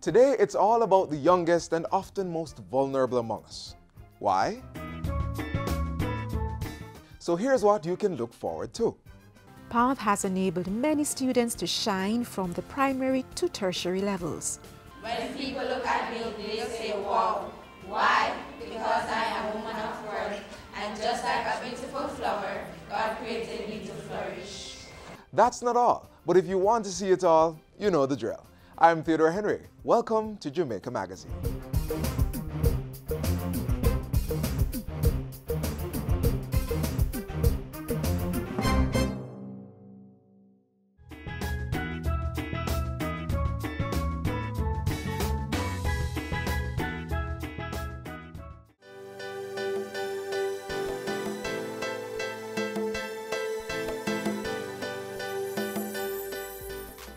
Today, it's all about the youngest and often most vulnerable among us. Why? So here's what you can look forward to. PATH has enabled many students to shine from the primary to tertiary levels. When people look at me, they say, wow. Why? Because I am a woman of worth, and just like a beautiful flower, God created me to flourish. That's not all, but if you want to see it all, you know the drill. I'm Theodore Henry. Welcome to Jamaica Magazine.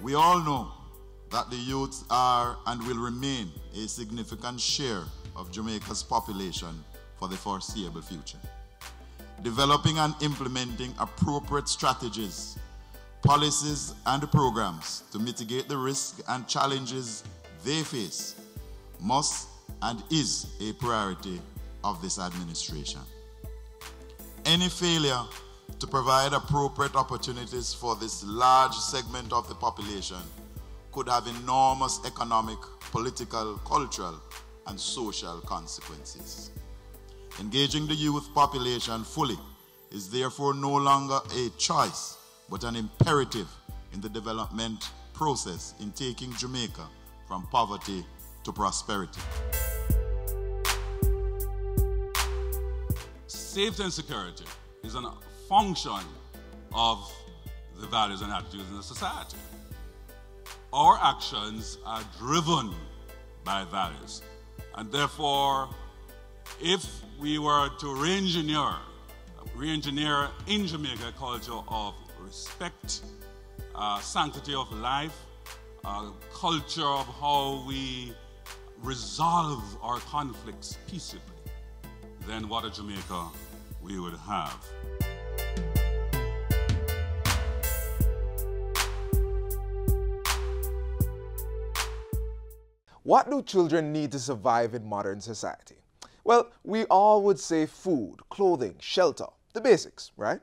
We all know that the youth are and will remain a significant share of Jamaica's population for the foreseeable future. Developing and implementing appropriate strategies, policies, and programs to mitigate the risks and challenges they face must and is a priority of this administration. Any failure to provide appropriate opportunities for this large segment of the population could have enormous economic, political, cultural, and social consequences. Engaging the youth population fully is therefore no longer a choice, but an imperative in the development process in taking Jamaica from poverty to prosperity. Safety and security is a function of the values and attitudes in the society. Our actions are driven by values, and therefore, if we were to re-engineer in Jamaica a culture of respect, sanctity of life, culture of how we resolve our conflicts peaceably, then what a Jamaica we would have. What do children need to survive in modern society? Well, we all would say food, clothing, shelter, the basics, right?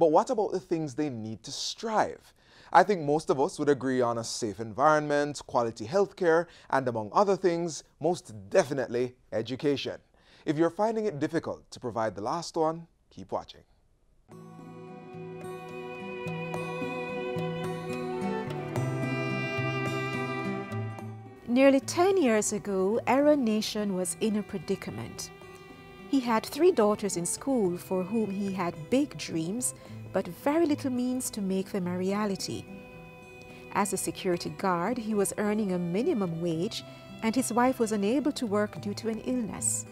But what about the things they need to strive? I think most of us would agree on a safe environment, quality healthcare, and among other things, most definitely education. If you're finding it difficult to provide the last one, keep watching. Nearly 10 years ago, Aaron Nation was in a predicament. He had 3 daughters in school for whom he had big dreams, but very little means to make them a reality. As a security guard, he was earning a minimum wage, and his wife was unable to work due to an illness.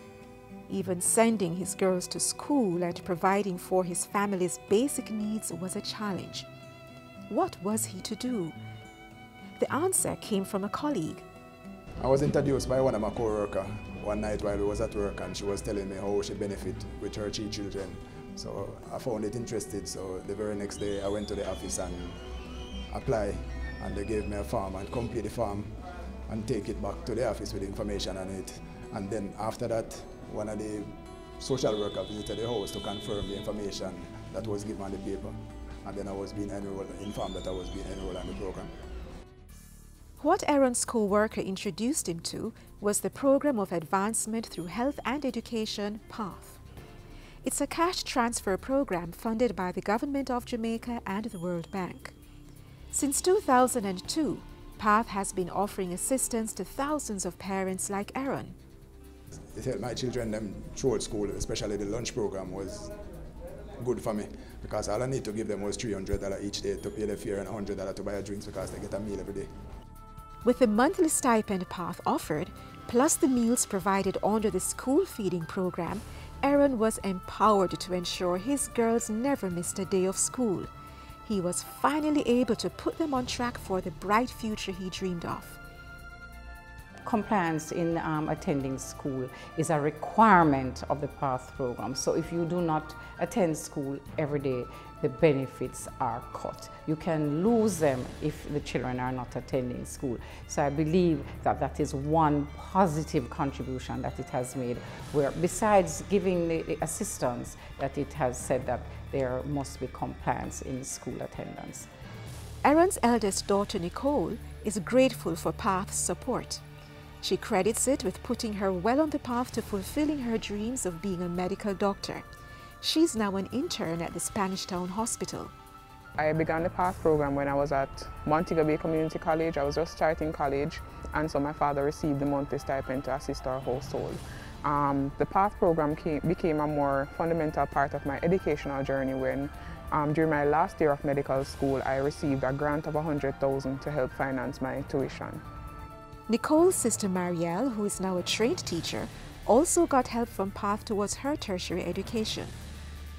Even sending his girls to school and providing for his family's basic needs was a challenge. What was he to do? The answer came from a colleague. I was introduced by one of my co-workers one night while we was at work, and she was telling me how she benefit with her 3 children. So I found it interesting, so the very next day I went to the office and applied, and they gave me a form and complete the form and take it back to the office with information on it. And then after that, one of the social workers visited the house to confirm the information that was given on the paper. And then I was being informed that I was being enrolled on the program. What Aaron's co-worker introduced him to was the Program of Advancement Through Health and Education, PATH. It's a cash transfer program funded by the Government of Jamaica and the World Bank. Since 2002, PATH has been offering assistance to thousands of parents like Aaron. It helped my children them throughout school, especially the lunch program was good for me, because all I need to give them was $300 each day to pay their fare and $100 to buy a drinks, because they get a meal every day. With the monthly stipend PATH offered, plus the meals provided under the school feeding program, Aaron was empowered to ensure his girls never missed a day of school. He was finally able to put them on track for the bright future he dreamed of. Compliance in attending school is a requirement of the PATH program. So if you do not attend school every day, the benefits are cut. You can lose them if the children are not attending school. So I believe that that is one positive contribution that it has made, where besides giving the assistance, that it has said that there must be compliance in school attendance. Aaron's eldest daughter, Nicole, is grateful for PATH's support. She credits it with putting her well on the path to fulfilling her dreams of being a medical doctor. She's now an intern at the Spanish Town Hospital. I began the PATH program when I was at Montego Bay Community College. I was just starting college, and so my father received the monthly stipend to assist our household. The PATH program became a more fundamental part of my educational journey when during my last year of medical school, I received a grant of $100,000 to help finance my tuition. Nicole's sister Marielle, who is now a trained teacher, also got help from PATH towards her tertiary education.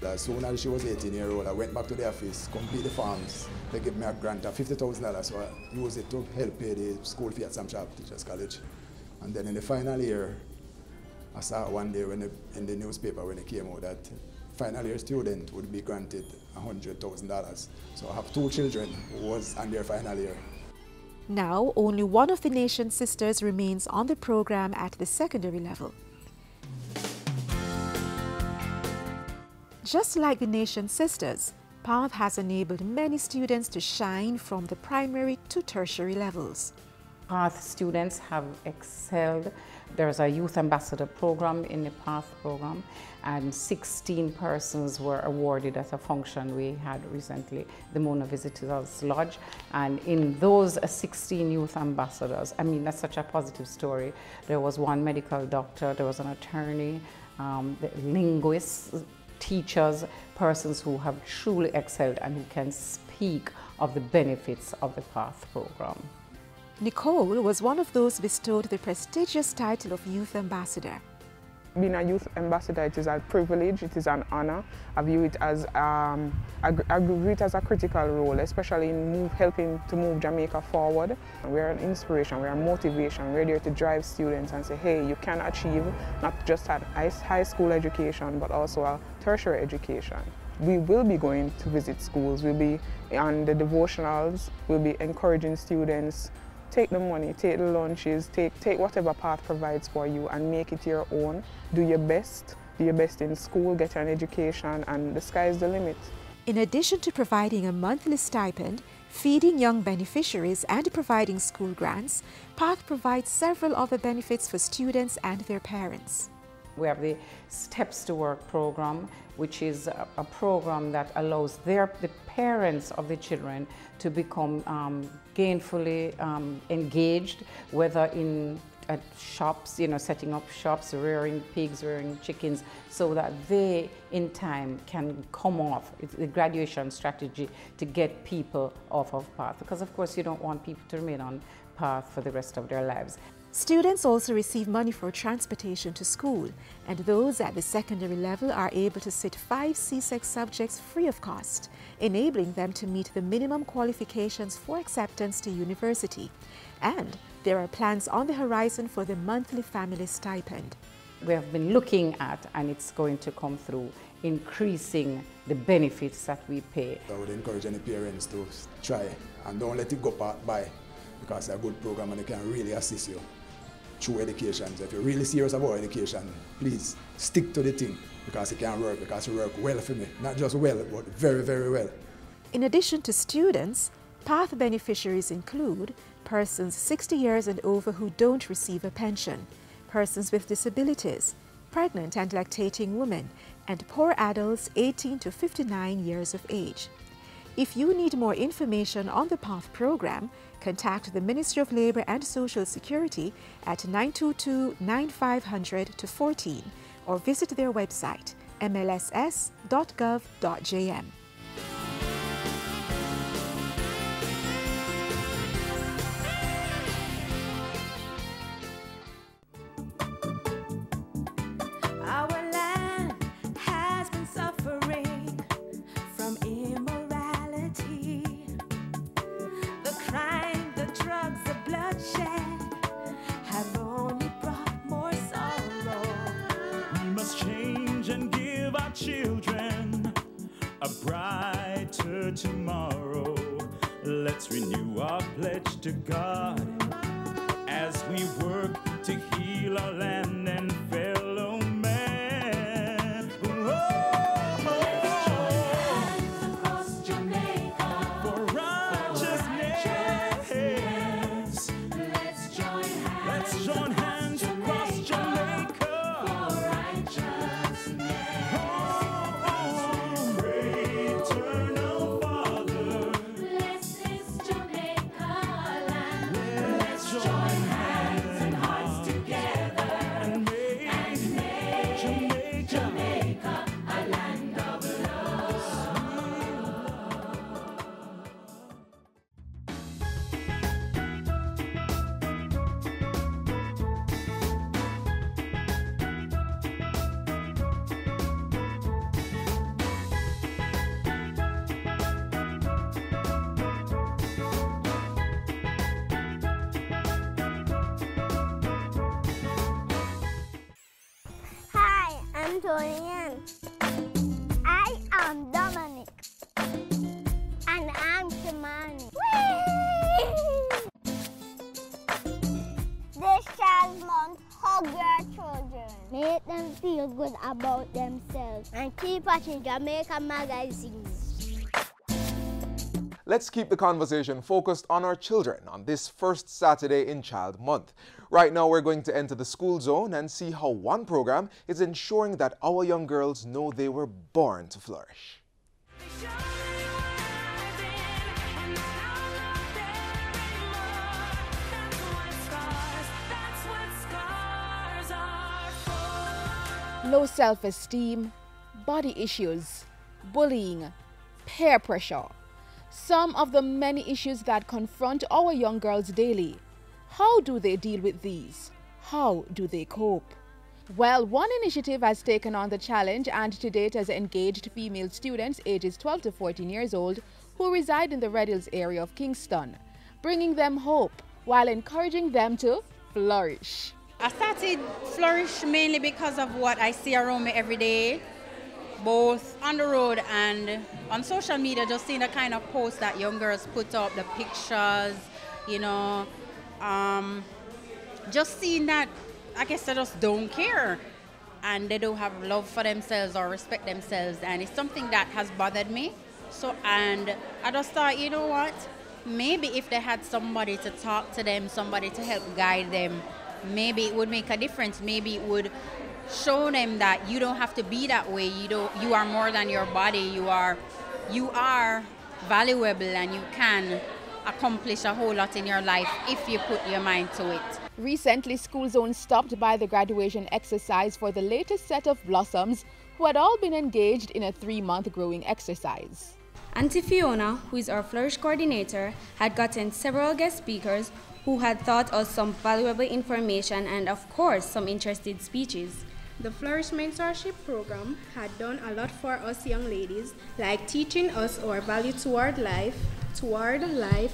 As soon as she was 18 years old, I went back to the office, complete the forms. They gave me a grant of $50,000, so I used it to help pay the school fee at Sam Sharp Teachers College. And then in the final year, I saw one day in the newspaper when it came out that final year student would be granted $100,000. So I have 2 children who was on their final year. Now, only one of the nation's sisters remains on the program at the secondary level. Just like the nation's sisters, PATH has enabled many students to shine from the primary to tertiary levels. PATH students have excelled. There's a youth ambassador program in the PATH program, and 16 persons were awarded at a function we had recently, the Mona Visitors Lodge. And in those 16 youth ambassadors, I mean, that's such a positive story. There was one medical doctor, there was an attorney, linguists, teachers, persons who have truly excelled and who can speak of the benefits of the PATH program. Nicole was one of those bestowed the prestigious title of Youth Ambassador. Being a youth ambassador, it is a privilege, it is an honor. I view it as a critical role, especially in helping to move Jamaica forward. We're an inspiration, we're a motivation. We're there to drive students and say, hey, you can achieve not just a high school education, but also a tertiary education. We will be going to visit schools, we'll be on the devotionals, we'll be encouraging students. Take the money, take the lunches, take whatever PATH provides for you and make it your own. Do your best in school, get an education, and the sky is the limit. In addition to providing a monthly stipend, feeding young beneficiaries and providing school grants, PATH provides several other benefits for students and their parents. We have the Steps to Work program, which is a program that allows the parents of the children to become gainfully engaged, whether in shops, setting up shops, rearing pigs, rearing chickens, so that they, in time, can come off. It's the graduation strategy to get people off of PATH, because of course you don't want people to remain on PATH for the rest of their lives. Students also receive money for transportation to school, and those at the secondary level are able to sit 5 CSEC subjects free of cost, enabling them to meet the minimum qualifications for acceptance to university. And there are plans on the horizon for the monthly family stipend. We have been looking at, and it's going to come through, increasing the benefits that we pay. I would encourage any parents to try and don't let it go by, because it's a good program and it can really assist you through education. So if you're really serious about education, please stick to the thing, because it can work, because it works well for me. Not just well, but very, very well. In addition to students, PATH beneficiaries include persons 60 years and over who don't receive a pension, persons with disabilities, pregnant and lactating women, and poor adults 18 to 59 years of age. If you need more information on the PATH program, contact the Ministry of Labour and Social Security at 922-9500-14 or visit their website mlss.gov.jm. Have a brighter tomorrow. Let's renew our pledge to God as we work to heal our land and fellow man. Let's join hands across Jamaica for righteousness. Let's join hands across Jamaica for righteousness. Pray, eternal Father, bless this Jamaica land. Let's join hands and hearts together and make Jamaica a land of love. Hi, I'm Torian. I am Dominic. And I'm Shimani. This Child Month, hug your children. Make them feel good about themselves. And keep watching Jamaica magazines. Let's keep the conversation focused on our children on this first Saturday in Child Month. Right now, we're going to enter the school zone and see how one program is ensuring that our young girls know they were born to flourish. Low self-esteem, body issues, bullying, peer pressure. Some of the many issues that confront our young girls daily. How do they deal with these? How do they cope? Well, one initiative has taken on the challenge and to date has engaged female students ages 12 to 14 years old who reside in the Red Hills area of Kingston, bringing them hope while encouraging them to flourish. I started Flourish mainly because of what I see around me every day, both on the road and on social media, just seeing the kind of posts that young girls put up, the pictures, you know, just seeing that, I guess they just don't care and they don't have love for themselves or respect themselves, and it's something that has bothered me. So, and I just thought, you know what, maybe if they had somebody to talk to them, somebody to help guide them, maybe it would make a difference. Maybe it would show them that you don't have to be that way. You are more than your body. You are valuable and you can accomplish a whole lot in your life if you put your mind to it. Recently, School Zone stopped by the graduation exercise for the latest set of blossoms who had all been engaged in a 3-month growing exercise. Auntie Fiona, who is our Flourish coordinator, had gotten several guest speakers who had taught us some valuable information and, of course, some interesting speeches. The Flourish Mentorship Program had done a lot for us young ladies, like teaching us our value toward life,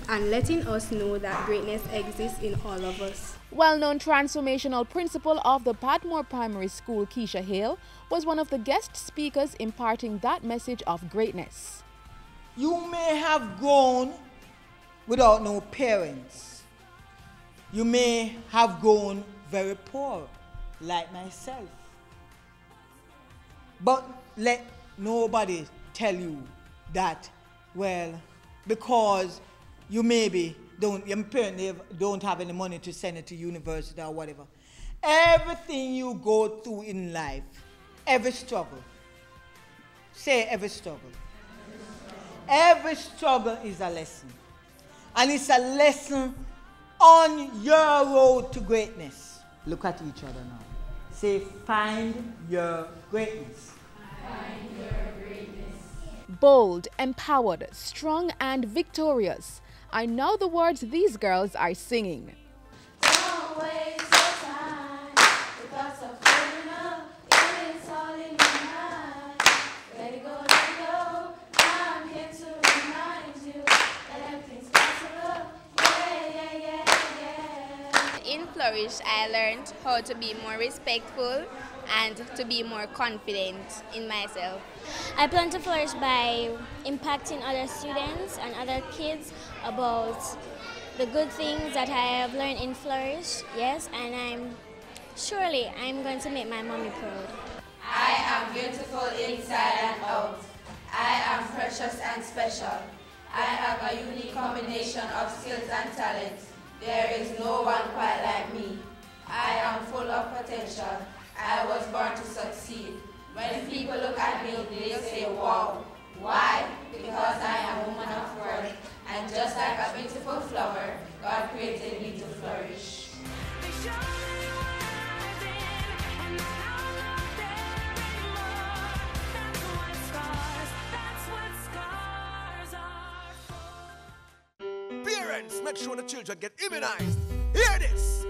and letting us know that greatness exists in all of us. Well-known transformational principal of the Padmore Primary School, Keisha Hale, was one of the guest speakers imparting that message of greatness. You may have grown without no parents. You may have grown very poor, like myself. But let nobody tell you that, well, because you maybe your parents don't have any money to send it to university or whatever. Everything you go through in life, every struggle, say every struggle. Every struggle is a lesson. And it's a lesson on your road to greatness. Look at each other now. Say, find your greatness. Find your greatness. Bold, empowered, strong, and victorious. I know the words these girls are singing. Don't waste your time. The thoughts of giving up, it's all in your mind. Let it go, let it go. I'm here to remind you that everything's possible. Yeah. In Flourish, I learned how to be more respectful and to be more confident in myself. I plan to flourish by impacting other students and other kids about the good things that I have learned in Flourish, yes, and I'm going to make my mommy proud. I am beautiful inside and out. I am precious and special. I have a unique combination of skills and talents. There is no one quite like me. I am full of potential. I was born to succeed. When people look at me, they say, wow. Why? Because I am a woman of worth. And just like a beautiful flower, God created me to flourish. Parents, make sure the children get immunized. Hear this!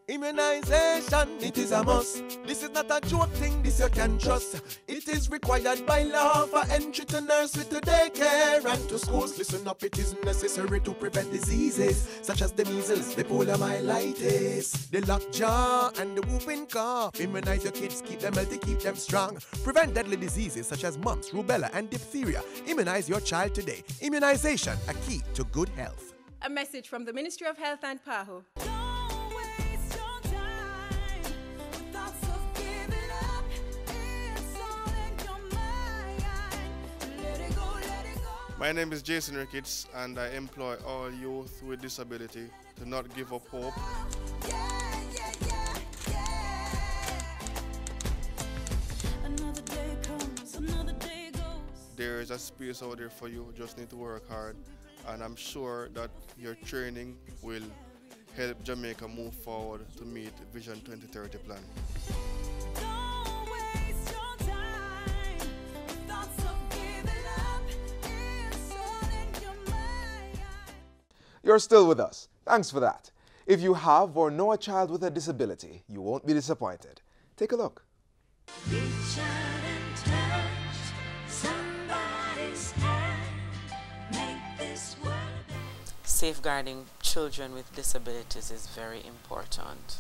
Immunization, it is a must. This is not a joke thing, this you can trust. It is required by law for entry to nursery, to daycare and to schools. Listen up, it is necessary to prevent diseases such as the measles, the poliomyelitis, the lockjaw and the whooping cough. Immunize your kids, keep them healthy, keep them strong. Prevent deadly diseases such as mumps, rubella and diphtheria. Immunize your child today. Immunization, a key to good health. A message from the Ministry of Health and PAHO. My name is Jason Ricketts, and I employ all youth with disability to not give up hope. There is a space out there for you, just need to work hard, and I'm sure that your training will help Jamaica move forward to meet Vision 2030 plan. You're still with us. Thanks for that. If you have or know a child with a disability, you won't be disappointed. Take a look. Reach out and touch somebody's hand. Make this world Safeguarding children with disabilities is very important.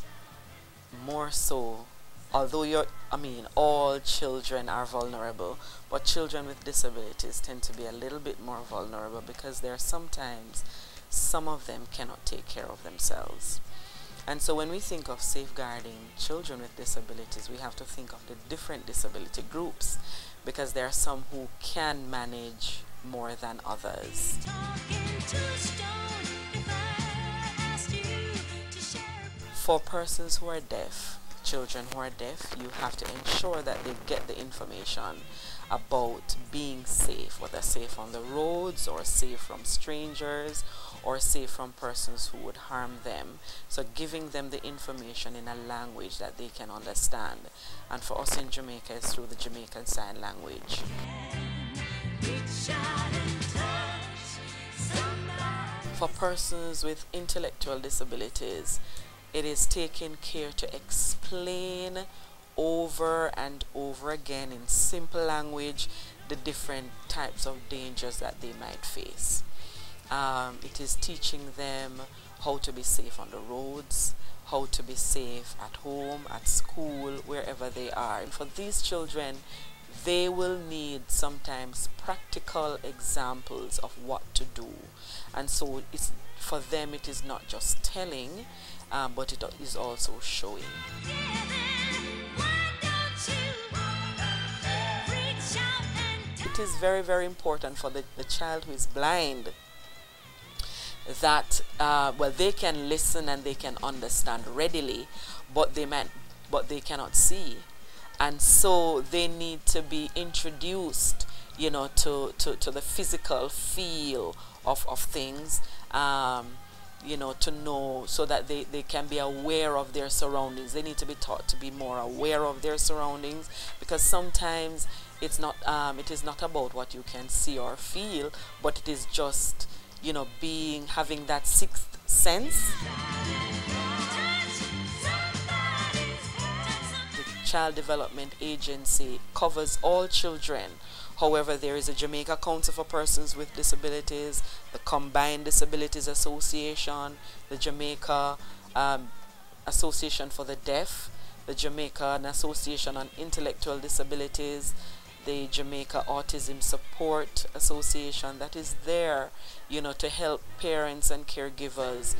More so, although all children are vulnerable, but children with disabilities tend to be a little bit more vulnerable because there are sometimes some of them cannot take care of themselves. And so when we think of safeguarding children with disabilities, we have to think of the different disability groups, because there are some who can manage more than others. For persons who are deaf, children who are deaf, you have to ensure that they get the information about being safe, whether safe on the roads or safe from strangers or safe from persons who would harm them. So giving them the information in a language that they can understand. And for us in Jamaica, it's through the Jamaican Sign Language. For persons with intellectual disabilities, it is taking care to explain over and over again in simple language the different types of dangers that they might face. It is teaching them how to be safe on the roads, how to be safe at home, at school, wherever they are. And for these children, they will need sometimes practical examples of what to do. And so for them it is not just telling, but it is also showing. It is very, very important for the child who is blind that they can listen and they can understand readily, but they cannot see, and so they need to be introduced, to the physical feel of things, to know, so that they can be aware of their surroundings. They need to be taught to be more aware of their surroundings, because sometimes it is not about what you can see or feel, but it is just having that sixth sense. The Child Development Agency covers all children. However, there is a Jamaica Council for Persons with Disabilities, the Combined Disabilities Association, the Jamaica Association for the Deaf, the Jamaican Association on Intellectual Disabilities, the Jamaica Autism Support Association that is there, you know, to help parents and caregivers.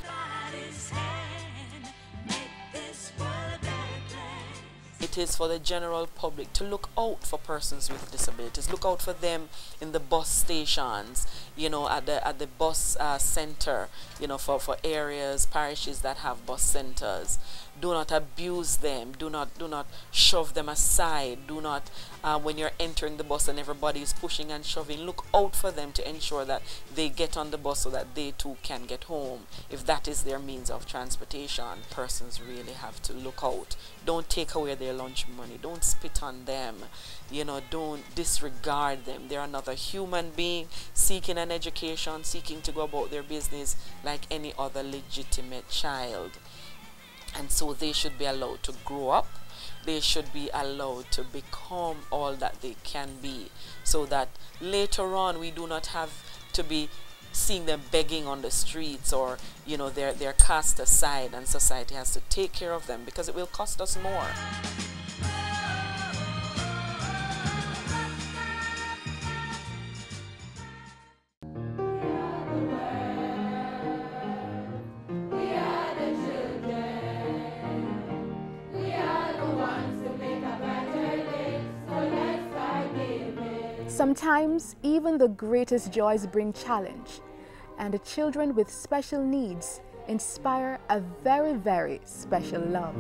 It is for the general public to look out for persons with disabilities. Look out for them in the bus stations, you know, at the bus center, you know, for areas, parishes that have bus centers. Do not abuse them. Do not shove them aside. Do not, when you're entering the bus and everybody is pushing and shoving, look out for them to ensure that they get on the bus so that they too can get home. If that is their means of transportation, persons really have to look out. Don't take away their lunch money. Don't spit on them. You know, don't disregard them. They're another human being seeking an education, seeking to go about their business like any other legitimate child. And so they should be allowed to grow up. They should be allowed to become all that they can be, so that later on we do not have to be seeing them begging on the streets, or, you know, they're cast aside and society has to take care of them, because it will cost us more. Sometimes even the greatest joys bring challenge, and the children with special needs inspire a very, very special love.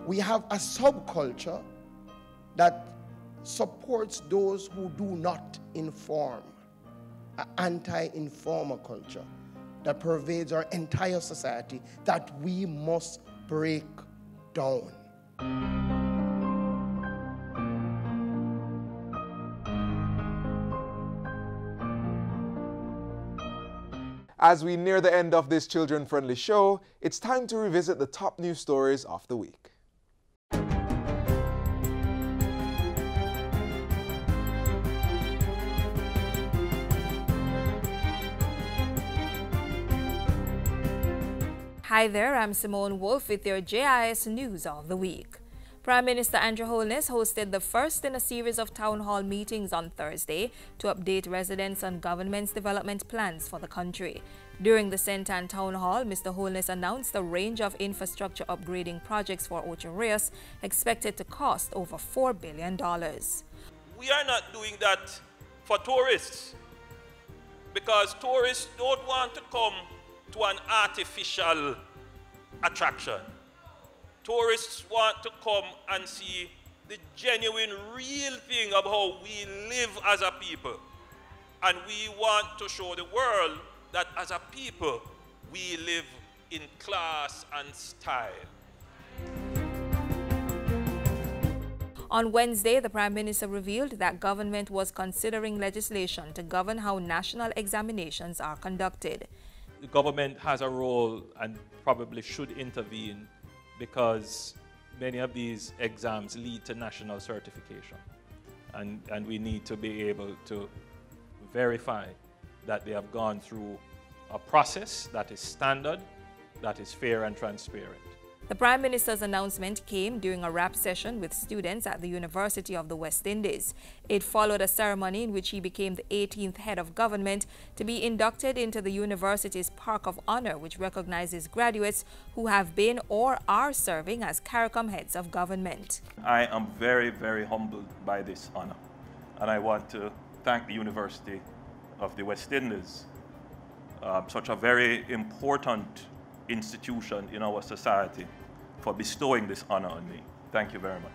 We have a subculture that supports those who do not inform, an anti-informer culture that pervades our entire society that we must break down. As we near the end of this children-friendly show, it's time to revisit the top news stories of the week. Hi there, I'm Simone Wolf with your JIS News of the Week. Prime Minister Andrew Holness hosted the first in a series of town hall meetings on Thursday to update residents on government's development plans for the country. During the Sentan Town Hall, Mr. Holness announced a range of infrastructure upgrading projects for Ocho Rios expected to cost over $4 billion. We are not doing that for tourists, because tourists don't want to come to an artificial attraction. Tourists want to come and see the genuine, real thing of how we live as a people. And we want to show the world that as a people, we live in class and style. On Wednesday, the Prime Minister revealed that government was considering legislation to govern how national examinations are conducted. The government has a role and probably should intervene, because many of these exams lead to national certification. And we need to be able to verify that they have gone through a process that is standard, that is fair and transparent. The Prime Minister's announcement came during a rap session with students at the University of the West Indies. It followed a ceremony in which he became the 18th head of government to be inducted into the university's Park of Honor, which recognizes graduates who have been or are serving as CARICOM heads of government. I am very, very humbled by this honor, and I want to thank the University of the West Indies, such a very important institution in our society, for bestowing this honor on me. Thank you very much.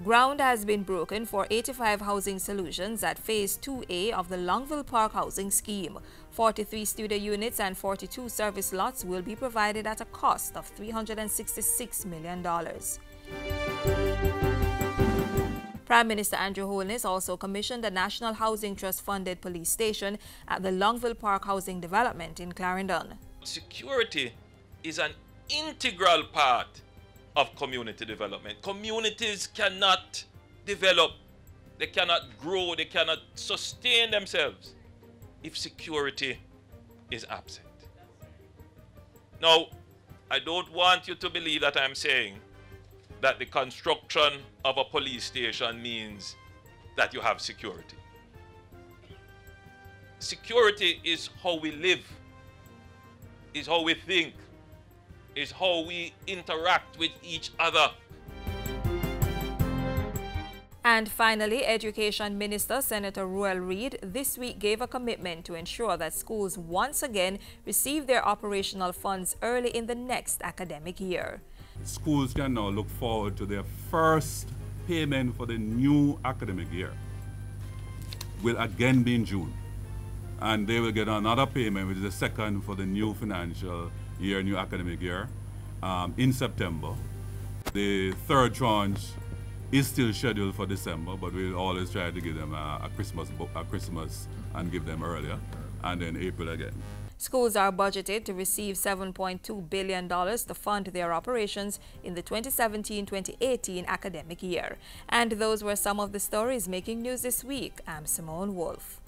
Ground has been broken for 85 housing solutions at Phase 2A of the Longville Park housing scheme. 43 studio units and 42 service lots will be provided at a cost of $366 million. Prime Minister Andrew Holness also commissioned a National Housing Trust funded police station at the Longville Park Housing Development in Clarendon. Security is an integral part of community development. Communities cannot develop, they cannot grow, they cannot sustain themselves if security is absent. Now, I don't want you to believe that I'm saying that the construction of a police station means that you have security. Security is how we live, is how we think, is how we interact with each other. And finally, Education Minister Senator Ruel Reid this week gave a commitment to ensure that schools once again receive their operational funds early in the next academic year. Schools can now look forward to their first payment for the new academic year. Will again be in June. And they will get another payment, which is the second for the new financial year, new academic year, in September. The third tranche is still scheduled for December, but we'll always try to give them a Christmas and give them earlier, and then April again. Schools are budgeted to receive $7.2 billion to fund their operations in the 2017-2018 academic year. And those were some of the stories making news this week. I'm Simone Wolf.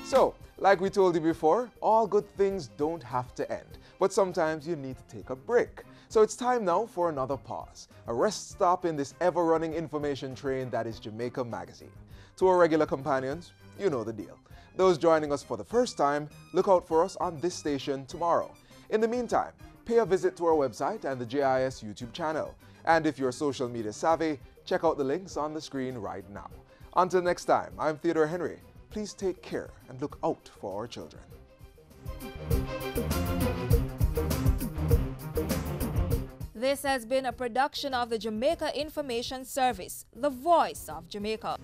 So, like we told you before, all good things don't have to end, but sometimes you need to take a break. So it's time now for another pause, a rest stop in this ever-running information train that is Jamaica Magazine. To our regular companions, you know the deal. Those joining us for the first time, look out for us on this station tomorrow. In the meantime, pay a visit to our website and the JIS YouTube channel. And if you're social media savvy, check out the links on the screen right now. Until next time, I'm Theodore Henry. Please take care and look out for our children. This has been a production of the Jamaica Information Service, the voice of Jamaica.